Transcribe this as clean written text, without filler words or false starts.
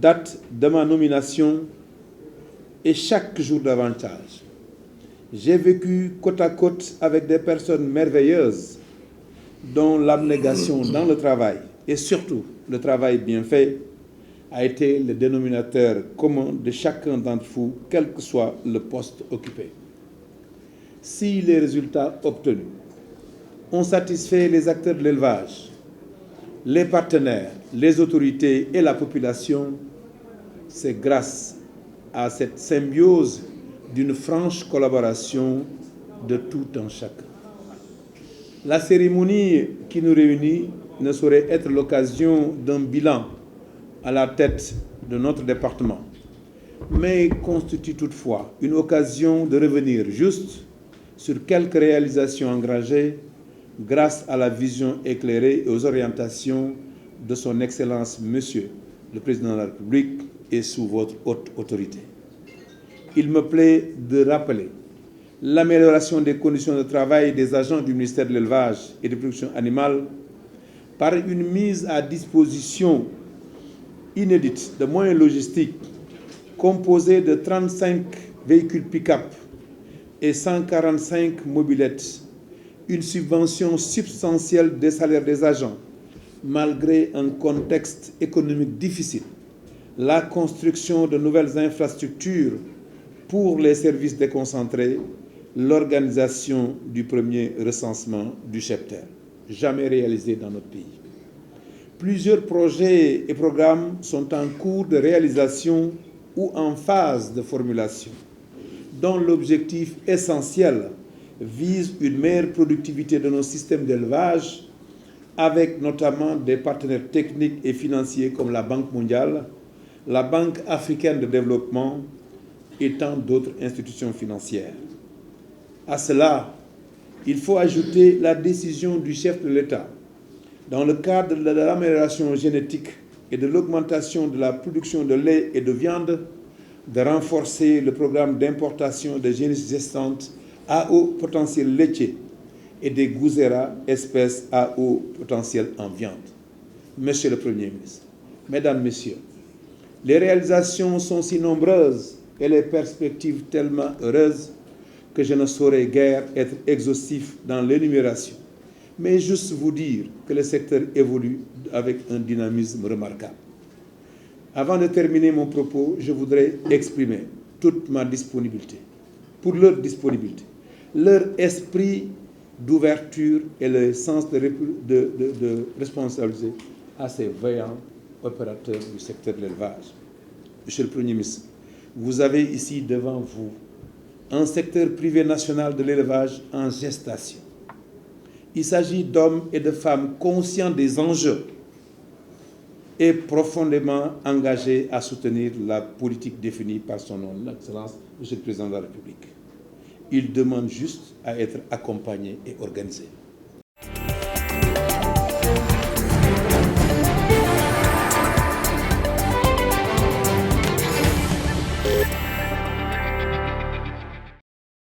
date de ma nomination et chaque jour davantage, j'ai vécu côte à côte avec des personnes merveilleuses dont l'abnégation dans le travail et surtout le travail bien fait a été le dénominateur commun de chacun d'entre vous, quel que soit le poste occupé. Si les résultats obtenus ont satisfait les acteurs de l'élevage, les partenaires, les autorités et la population, c'est grâce à cette symbiose d'une franche collaboration de tout un chacun. La cérémonie qui nous réunit ne saurait être l'occasion d'un bilan à la tête de notre département, mais constitue toutefois une occasion de revenir juste sur quelques réalisations engagées grâce à la vision éclairée et aux orientations de son Excellence Monsieur le Président de la République et sous votre haute autorité. Il me plaît de rappeler l'amélioration des conditions de travail des agents du ministère de l'Élevage et de la Production animale par une mise à disposition inédite de moyens logistiques composés de 35 véhicules pick-up et 145 mobylettes, une subvention substantielle des salaires des agents, malgré un contexte économique difficile, la construction de nouvelles infrastructures pour les services déconcentrés, l'organisation du premier recensement du cheptel, jamais réalisé dans notre pays. Plusieurs projets et programmes sont en cours de réalisation ou en phase de formulation, dont l'objectif essentiel vise une meilleure productivité de nos systèmes d'élevage, avec notamment des partenaires techniques et financiers comme la Banque mondiale, la Banque africaine de développement et tant d'autres institutions financières. À cela, il faut ajouter la décision du chef de l'État, dans le cadre de l'amélioration génétique et de l'augmentation de la production de lait et de viande, de renforcer le programme d'importation de génisses gestantes à haut potentiel laitier et des gouzéras, espèces à haut potentiel en viande. Monsieur le Premier ministre, Mesdames, Messieurs, les réalisations sont si nombreuses et les perspectives tellement heureuses que je ne saurais guère être exhaustif dans l'énumération, mais juste vous dire que le secteur évolue avec un dynamisme remarquable. Avant de terminer mon propos, je voudrais exprimer toute ma disponibilité, pour leur disponibilité, leur esprit d'ouverture et le sens de responsabilité à ces vaillants opérateurs du secteur de l'élevage. Monsieur le Premier ministre, vous avez ici devant vous un secteur privé national de l'élevage en gestation. Il s'agit d'hommes et de femmes conscients des enjeux et profondément engagés à soutenir la politique définie par son nom, Excellence, Monsieur le Président de la République. Ils demandent juste à être accompagnés et organisés.